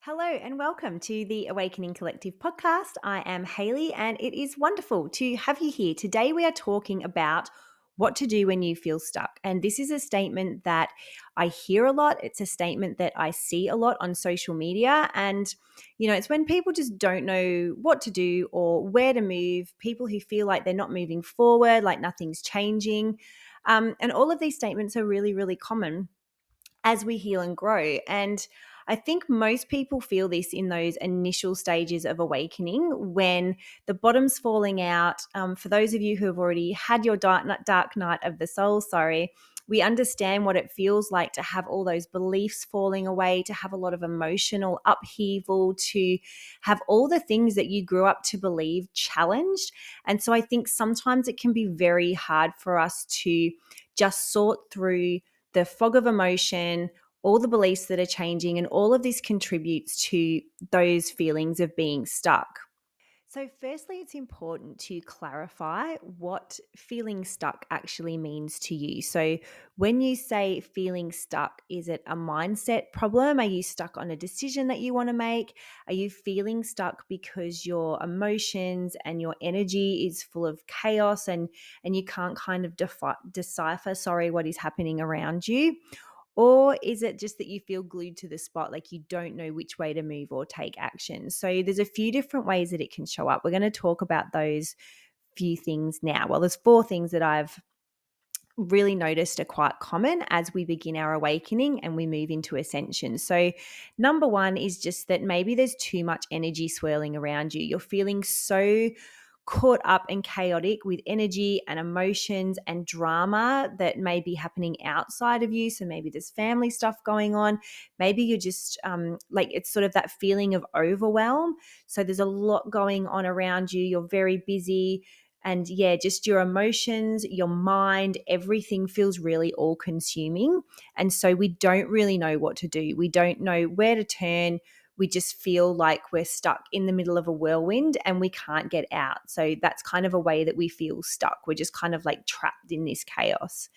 Hello and welcome to the Awakening Collective podcast. I am Hayley and it is wonderful to have you here. Today we are talking about what to do when you feel stuck. And this is a statement that I hear a lot. It's a statement that I see a lot on social media. And, it's when people just don't know what to do or where to move, people who feel like they're not moving forward, like nothing's changing. And all of these statements are really, really common as we heal and grow. And I think most people feel this in those initial stages of awakening when the bottom's falling out. For those of you who have already had your dark night of the soul, we understand what it feels like to have all those beliefs falling away, to have a lot of emotional upheaval, to have all the things that you grew up to believe challenged. And so I think sometimes it can be very hard for us to just sort through the fog of emotion, all the beliefs that are changing, and all of this contributes to those feelings of being stuck. So, firstly, it's important to clarify what feeling stuck actually means to you. So, when you say feeling stuck, is it a mindset problem? Are you stuck on a decision that you want to make? Are you feeling stuck because your emotions and your energy is full of chaos and you can't kind of decipher, what is happening around you? Or is it just that you feel glued to the spot, like you don't know which way to move or take action? So there's a few different ways that it can show up. We're going to talk about those few things now. Well, there's four things that I've really noticed are quite common as we begin our awakening and we move into ascension. So, number one is just that maybe there's too much energy swirling around you. You're feeling so caught up and chaotic with energy and emotions and drama that may be happening outside of you. So maybe there's family stuff going on. Maybe you're just like it's sort of that feeling of overwhelm. So there's a lot going on around you. You're very busy. And yeah, just your emotions, your mind, everything feels really all consuming. And so we don't really know what to do. We don't know where to turn. We just feel like we're stuck in the middle of a whirlwind and we can't get out. So that's kind of a way that we feel stuck. We're just kind of like trapped in this chaos.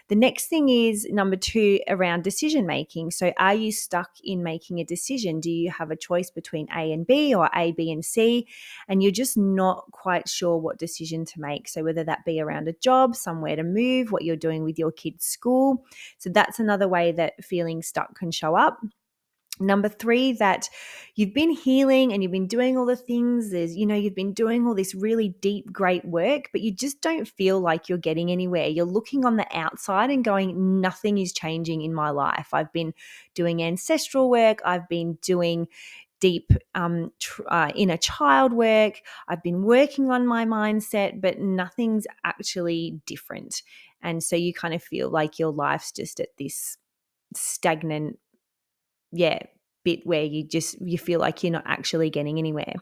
The next thing is number two, around decision making. So are you stuck in making a decision? Do you have a choice between A and B or A, B, and C? And you're just not quite sure what decision to make. So whether that be around a job, somewhere to move, what you're doing with your kids' school. So that's another way that feeling stuck can show up. Number three, that you've been healing and you've been doing all the things. You've been doing all this really deep, great work, but you just don't feel like you're getting anywhere. You're looking on the outside and going, nothing is changing in my life. I've been doing ancestral work. I've been doing deep inner child work. I've been working on my mindset, but nothing's actually different. And so you kind of feel like your life's just at this stagnant bit where you feel like you're not actually getting anywhere.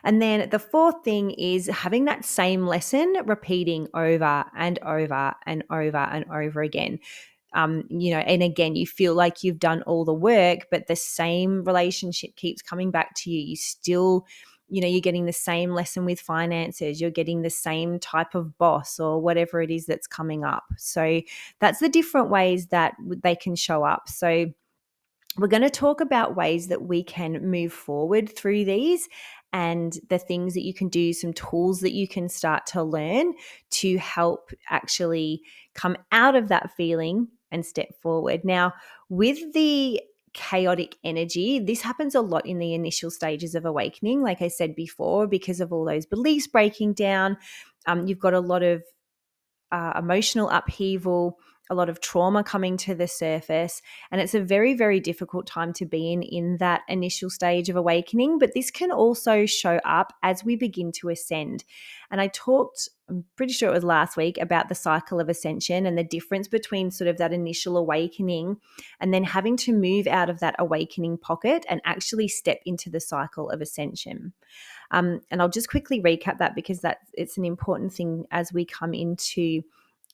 And then the fourth thing is having that same lesson repeating over and over and over and over again. And again, you feel like you've done all the work, but the same relationship keeps coming back to you. You still, you're getting the same lesson with finances, you're getting the same type of boss or whatever it is that's coming up. So that's the different ways that they can show up. So we're going to talk about ways that we can move forward through these and the things that you can do, some tools that you can start to learn to help actually come out of that feeling and step forward. Now, with the chaotic energy, this happens a lot in the initial stages of awakening, like I said before, because of all those beliefs breaking down. You've got a lot of emotional upheaval, a lot of trauma coming to the surface. And it's a very, very difficult time to be in that initial stage of awakening. But this can also show up as we begin to ascend. And I talked, I'm pretty sure it was last week, about the cycle of ascension and the difference between sort of that initial awakening and then having to move out of that awakening pocket and actually step into the cycle of ascension. And I'll just quickly recap that because it's an important thing as we come into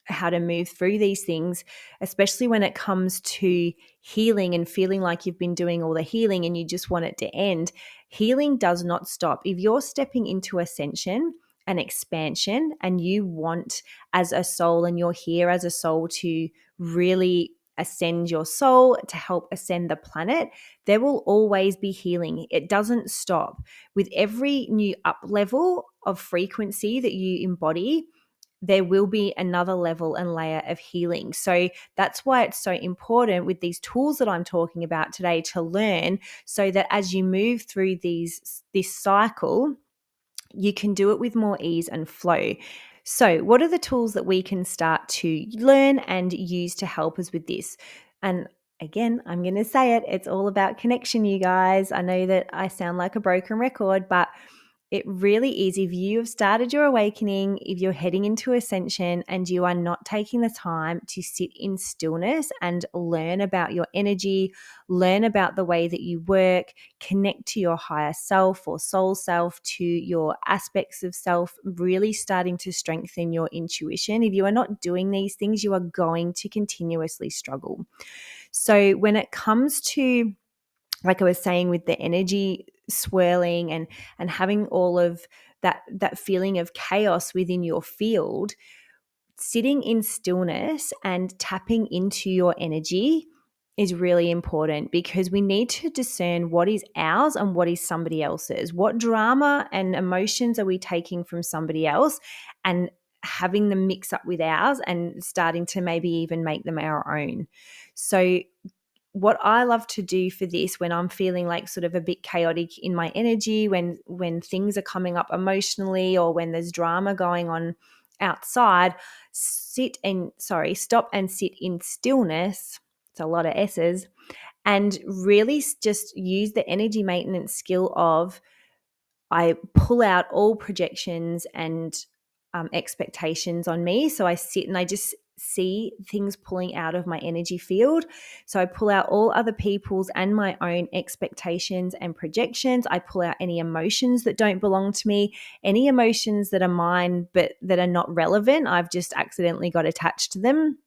how to move through these things, especially when it comes to healing and feeling like you've been doing all the healing and you just want it to end. Healing does not stop. If you're stepping into ascension and expansion and you want as a soul and you're here as a soul to really ascend your soul, to help ascend the planet, there will always be healing. It doesn't stop. With every new up level of frequency that you embody, there will be another level and layer of healing. So that's why it's so important with these tools that I'm talking about today to learn, so that as you move through this cycle, you can do it with more ease and flow. So, what are the tools that we can start to learn and use to help us with this? And again, I'm going to say it, it's all about connection, you guys. I know that I sound like a broken record, but it really is. If you have started your awakening, if you're heading into ascension and you are not taking the time to sit in stillness and learn about your energy, learn about the way that you work, connect to your higher self or soul self, to your aspects of self, really starting to strengthen your intuition. If you are not doing these things, you are going to continuously struggle. So when it comes to, like I was saying, with the energy swirling and having all of that feeling of chaos within your field, sitting in stillness and tapping into your energy is really important, because we need to discern what is ours and what is somebody else's. What drama and emotions are we taking from somebody else and having them mix up with ours and starting to maybe even make them our own. So what I love to do for this, when I'm feeling like sort of a bit chaotic in my energy, when things are coming up emotionally, or when there's drama going on outside, stop and sit in stillness. It's a lot of S's. And really just use the energy maintenance skill of, I pull out all projections and expectations on me. So I sit and I just see things pulling out of my energy field. So I pull out all other people's and my own expectations and projections. I pull out any emotions that don't belong to me, any emotions that are mine but that are not relevant. I've just accidentally got attached to them.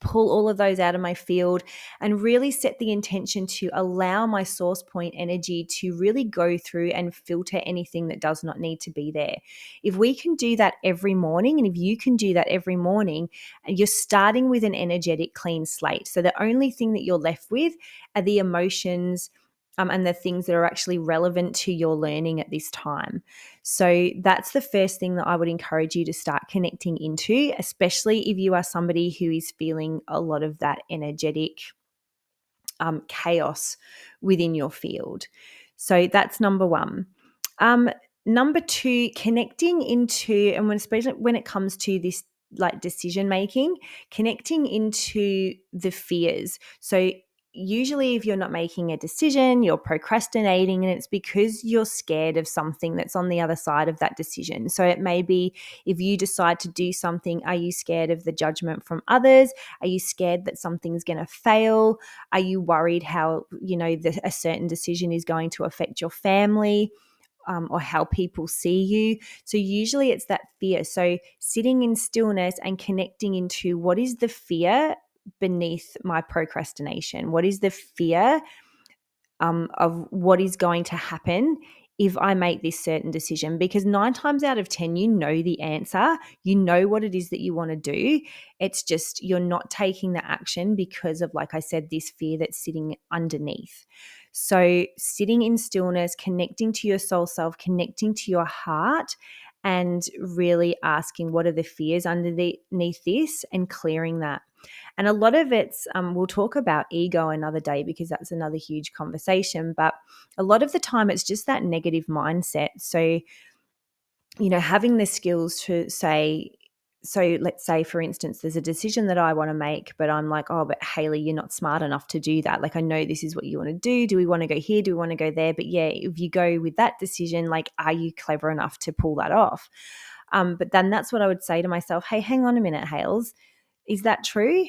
Pull all of those out of my field and really set the intention to allow my source point energy to really go through and filter anything that does not need to be there. If we can do that every morning, and if you can do that every morning, you're starting with an energetic clean slate. So the only thing that you're left with are the emotions and the things that are actually relevant to your learning at this time. So that's the first thing that I would encourage you to start connecting into, especially if you are somebody who is feeling a lot of that energetic chaos within your field. So that's number one. Number two, connecting into, and especially when it comes to this like decision making, connecting into the fears. So usually if you're not making a decision, you're procrastinating, and it's because you're scared of something that's on the other side of that decision. So it may be, if you decide to do something, are you scared of the judgment from others? Are you scared that something's going to fail? Are you worried how, a certain decision is going to affect your family? Or how people see you. So usually it's that fear. So sitting in stillness and connecting into, what is the fear beneath my procrastination? What is the fear of what is going to happen if I make this certain decision? Because 9 times out of 10, you know the answer. You know what it is that you want to do. It's just you're not taking the action because of, like I said, this fear that's sitting underneath. So sitting in stillness, connecting to your soul self, connecting to your heart, and really asking, what are the fears underneath this, and clearing that. And a lot of it's, we'll talk about ego another day because that's another huge conversation. But a lot of the time it's just that negative mindset. So, having the skills to say, so let's say, for instance, there's a decision that I want to make, but I'm like, oh, but Hayley, you're not smart enough to do that. Like, I know this is what you want to do. Do we want to go here? Do we want to go there? But yeah, if you go with that decision, like, are you clever enough to pull that off? But then that's what I would say to myself. Hey, hang on a minute, Hales. Is that true?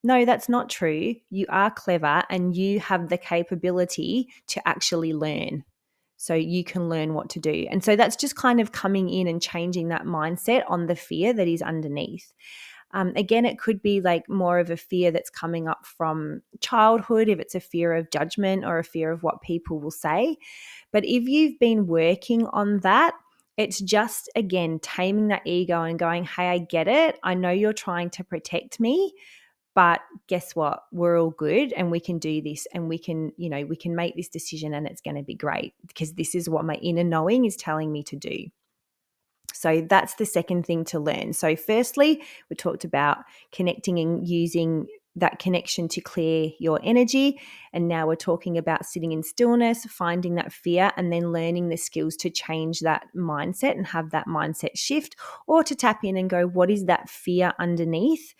No, that's not true. You are clever and you have the capability to actually learn. So you can learn what to do. And so that's just kind of coming in and changing that mindset on the fear that is underneath. Again, it could be like more of a fear that's coming up from childhood, if it's a fear of judgment or a fear of what people will say. But if you've been working on that, it's just, again, taming that ego and going, hey, I get it. I know you're trying to protect me, But guess what? We're all good and we can do this, and we can, we can make this decision, and it's going to be great because this is what my inner knowing is telling me to do. So that's the second thing to learn. So firstly, we talked about connecting and using that connection to clear your energy. And now we're talking about sitting in stillness, finding that fear, and then learning the skills to change that mindset and have that mindset shift, or to tap in and go, what is that fear underneath?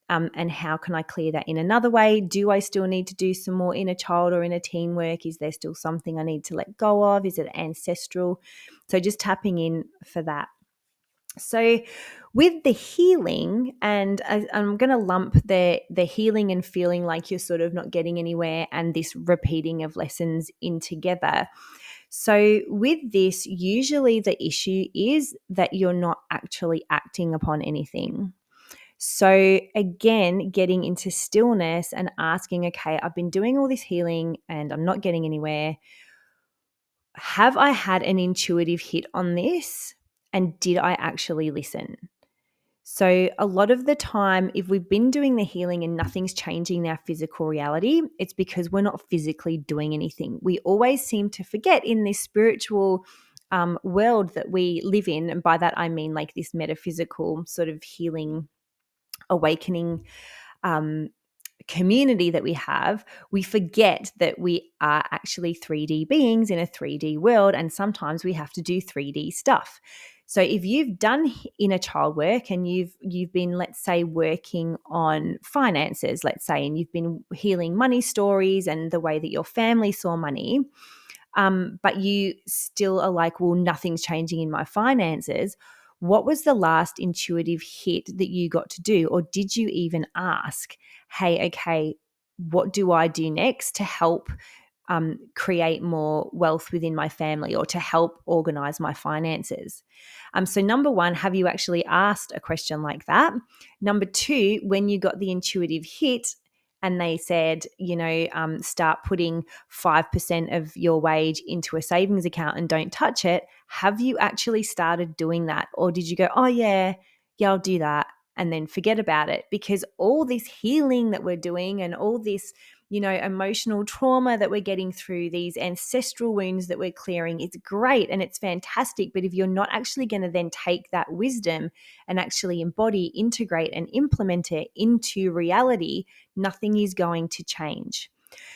And how can I clear that in another way? Do I still need to do some more inner child or inner teen work? Is there still something I need to let go of? Is it ancestral? So just tapping in for that. So with the healing, and I'm going to lump the healing and feeling like you're sort of not getting anywhere and this repeating of lessons in together. So with this, usually the issue is that you're not actually acting upon anything. So again, getting into stillness and asking, okay, I've been doing all this healing and I'm not getting anywhere. Have I had an intuitive hit on this? And did I actually listen? So, a lot of the time, if we've been doing the healing and nothing's changing our physical reality, it's because we're not physically doing anything. We always seem to forget in this spiritual world that we live in. And by that, I mean like this metaphysical sort of healing, awakening um, community that we have, we forget that we are actually 3D beings in a 3D world, and sometimes we have to do 3D stuff. So if you've done inner child work and you've been, let's say, working on finances, let's say, and you've been healing money stories and the way that your family saw money, but you still are like, well, nothing's changing in my finances. What was the last intuitive hit that you got to do? Or did you even ask, hey, okay, what do I do next to help create more wealth within my family, or to help organize my finances? So number one, have you actually asked a question like that? Number two, when you got the intuitive hit and they said, start putting 5% of your wage into a savings account and don't touch it, have you actually started doing that? Or did you go, oh, yeah, I'll do that, and then forget about it? Because all this healing that we're doing and all this, emotional trauma that we're getting through, these ancestral wounds that we're clearing, it's great and it's fantastic. But if you're not actually going to then take that wisdom and actually embody, integrate, and implement it into reality, nothing is going to change.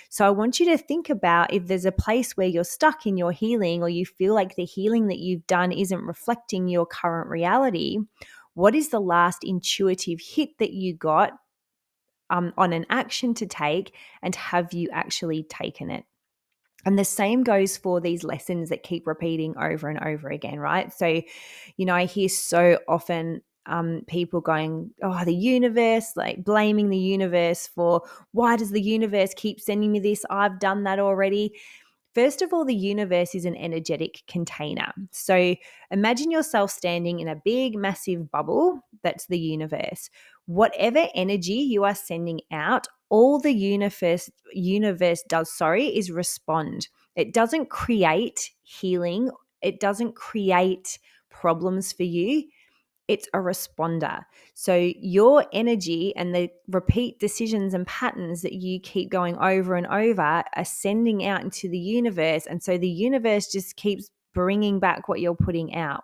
So I want you to think about, if there's a place where you're stuck in your healing, or you feel like the healing that you've done isn't reflecting your current reality, what is the last intuitive hit that you got on an action to take, and have you actually taken it? And the same goes for these lessons that keep repeating over and over again, right? So, I hear so often people going, oh, the universe, like blaming the universe for, why does the universe keep sending me this? I've done that already. First of all, the universe is an energetic container. So imagine yourself standing in a big, massive bubble. That's the universe. Whatever energy you are sending out, all the universe does, is respond. It doesn't create healing. It doesn't create problems for you. It's a responder. So your energy and the repeat decisions and patterns that you keep going over and over are sending out into the universe. And so the universe just keeps bringing back what you're putting out.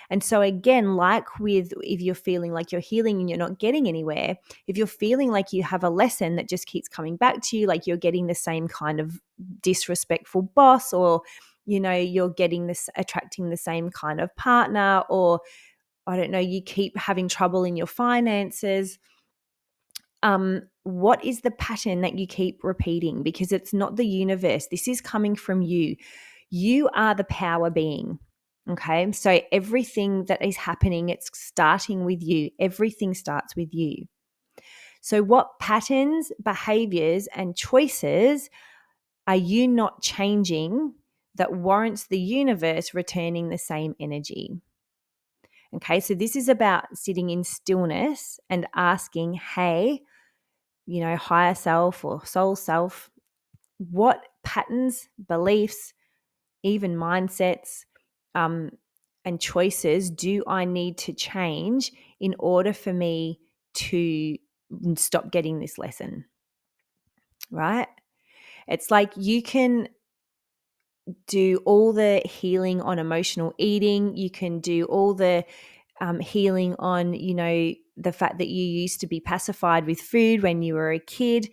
And so again, like with, if you're feeling like you're healing and you're not getting anywhere, if you're feeling like you have a lesson that just keeps coming back to you, like you're getting the same kind of disrespectful boss, or you're getting this, attracting the same kind of partner, or I don't know, you keep having trouble in your finances. What is the pattern that you keep repeating? Because it's not the universe. This is coming from you. You are the power being. Okay. So everything that is happening, it's starting with you. Everything starts with you. So what patterns, behaviors, and choices are you not changing that warrants the universe returning the same energy? Okay, so this is about sitting in stillness and asking, hey, higher self or soul self, what patterns, beliefs, even mindsets, and choices do I need to change in order for me to stop getting this lesson, right? It's like you can do all the healing on emotional eating. You can do all the healing on, the fact that you used to be pacified with food when you were a kid.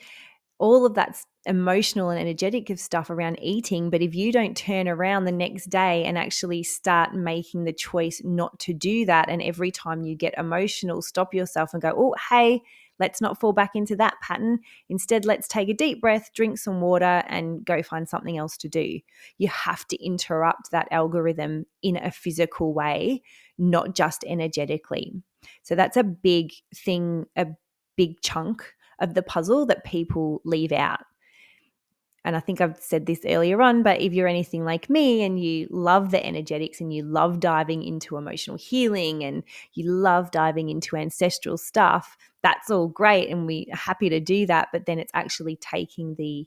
All of that's emotional and energetic of stuff around eating. But if you don't turn around the next day and actually start making the choice not to do that, and every time you get emotional, stop yourself and go, oh, hey, let's not fall back into that pattern. Instead, let's take a deep breath, drink some water, and go find something else to do. You have to interrupt that algorithm in a physical way, not just energetically. So that's a big thing, a big chunk of the puzzle that people leave out. And I think I've said this earlier on, but if you're anything like me and you love the energetics and you love diving into emotional healing and you love diving into ancestral stuff, that's all great and we're happy to do that. But then it's actually taking the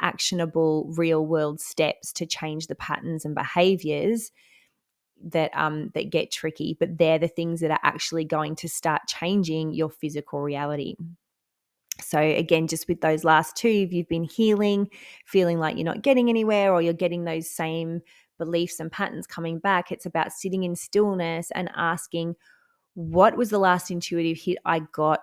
actionable real world steps to change the patterns and behaviors that get tricky. But they're the things that are actually going to start changing your physical reality. So again, just with those last two, if you've been healing, feeling like you're not getting anywhere or you're getting those same beliefs and patterns coming back, it's about sitting in stillness and asking, what was the last intuitive hit I got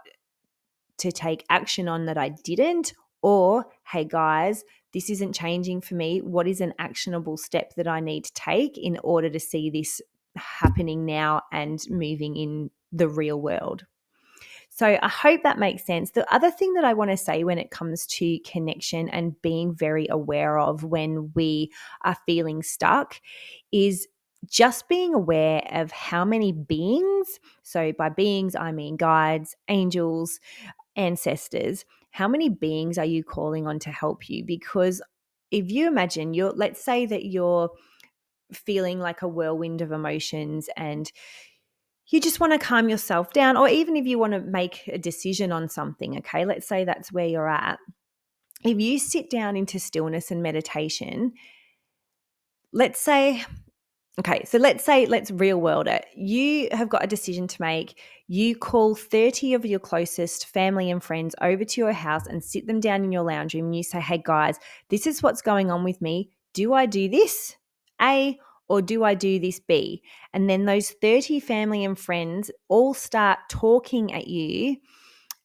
to take action on that I didn't? Or, hey guys, this isn't changing for me. What is an actionable step that I need to take in order to see this happening now and moving in the real world? So I hope that makes sense. The other thing that I want to say when it comes to connection and being very aware of when we are feeling stuck is just being aware of how many beings, so by beings, I mean guides, angels, ancestors, how many beings are you calling on to help you? Because if you imagine let's say that you're feeling like a whirlwind of emotions and you just want to calm yourself down, or even if you want to make a decision on something, okay, let's say that's where you're at. If you sit down into stillness and meditation, let's say let's real world it. You have got a decision to make. You call 30 of your closest family and friends over to your house and sit them down in your lounge room and you say, hey guys, this is what's going on with me. Do I do this, A, or do I do this, B? And then those 30 family and friends all start talking at you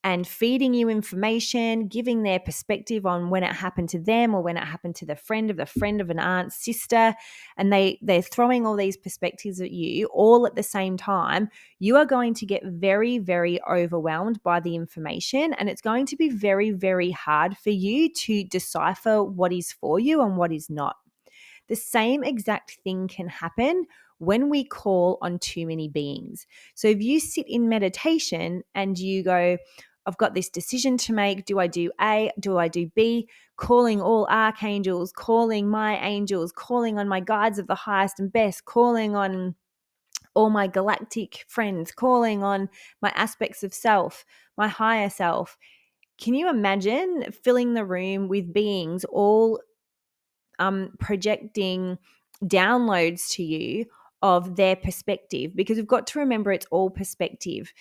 and feeding you information, giving their perspective on when it happened to them or when it happened to the friend of an aunt, sister, and they're throwing all these perspectives at you all at the same time. You are going to get very, very overwhelmed by the information, and it's going to be very, very hard for you to decipher what is for you and what is not. The same exact thing can happen when we call on too many beings. So if you sit in meditation and you go, I've got this decision to make. Do I do A? Do I do B? Calling all archangels, calling my angels, calling on my guides of the highest and best, calling on all my galactic friends, calling on my aspects of self, my higher self. Can you imagine filling the room with beings all projecting downloads to you of their perspective? Because we've got to remember it's all perspective.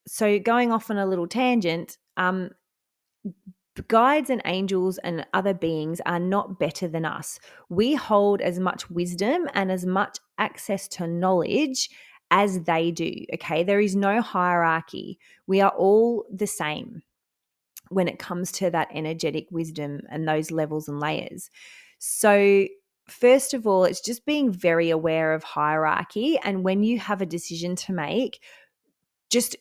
So going off on a little tangent, guides and angels and other beings are not better than us. We hold as much wisdom and as much access to knowledge as they do, okay? There is no hierarchy. We are all the same when it comes to that energetic wisdom and those levels and layers. So first of all, it's just being very aware of hierarchy. And when you have a decision to make, just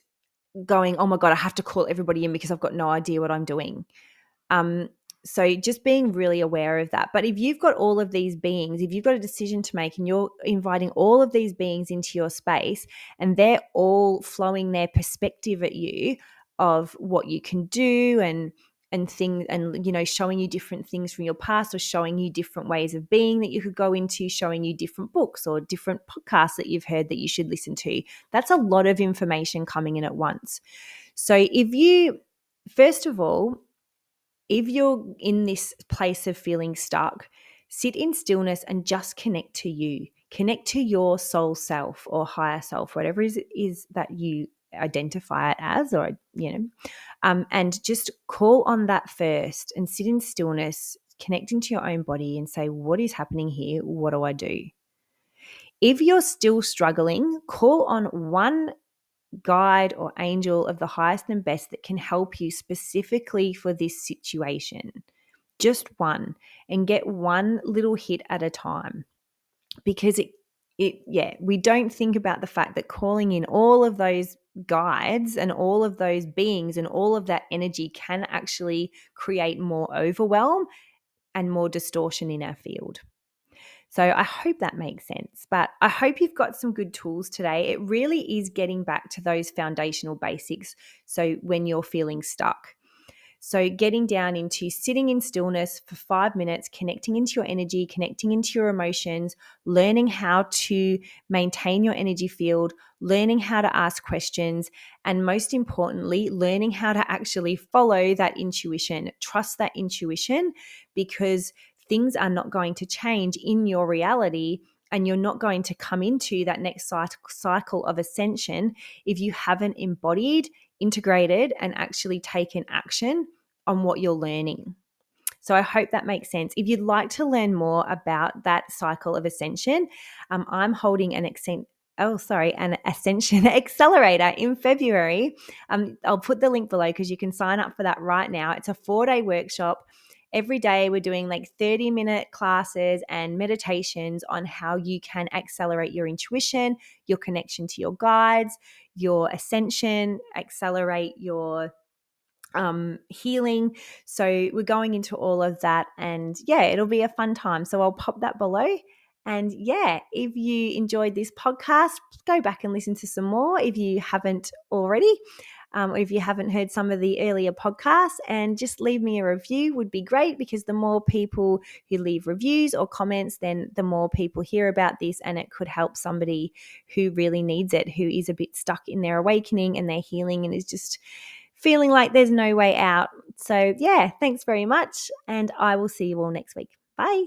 going, oh my God, I have to call everybody in because I've got no idea what I'm doing. So just being really aware of that. But if you've got all of these beings, if you've got a decision to make and you're inviting all of these beings into your space and they're all flowing their perspective at you of what you can do and things, and showing you different things from your past or showing you different ways of being that you could go into, showing you different books or different podcasts that you've heard that you should listen to. That's a lot of information coming in at once. So first of all, if you're in this place of feeling stuck, sit in stillness and just connect to you. Connect to your soul self or higher self, whatever it is that you identify it as, or, and just call on that first and sit in stillness, connecting to your own body and say, what is happening here? What do I do? If you're still struggling, call on one guide or angel of the highest and best that can help you specifically for this situation. Just one, and get one little hit at a time, because we don't think about the fact that calling in all of those guides and all of those beings and all of that energy can actually create more overwhelm and more distortion in our field. So I hope that makes sense. But I hope you've got some good tools today. It really is getting back to those foundational basics. So when you're feeling stuck. So getting down into sitting in stillness for 5 minutes, connecting into your energy, connecting into your emotions, learning how to maintain your energy field, learning how to ask questions, and most importantly, learning how to actually follow that intuition. Trust that intuition, because things are not going to change in your reality, and you're not going to come into that next cycle of ascension if you haven't embodied, integrated, and actually taken action on what you're learning. So I hope that makes sense. If you'd like to learn more about that cycle of ascension, I'm holding an ascension accelerator in February. I'll put the link below because you can sign up for that right now. It's a 4-day workshop. Every day we're doing like 30-minute classes and meditations on how you can accelerate your intuition, your connection to your guides, your ascension, accelerate your healing. So we're going into all of that, and it'll be a fun time. So I'll pop that below. And if you enjoyed this podcast, go back and listen to some more if you haven't already. Or if you haven't heard some of the earlier podcasts, and just leave me a review would be great, because the more people who leave reviews or comments, then the more people hear about this, and it could help somebody who really needs it, who is a bit stuck in their awakening and their healing and is just feeling like there's no way out. So thanks very much, and I will see you all next week. Bye.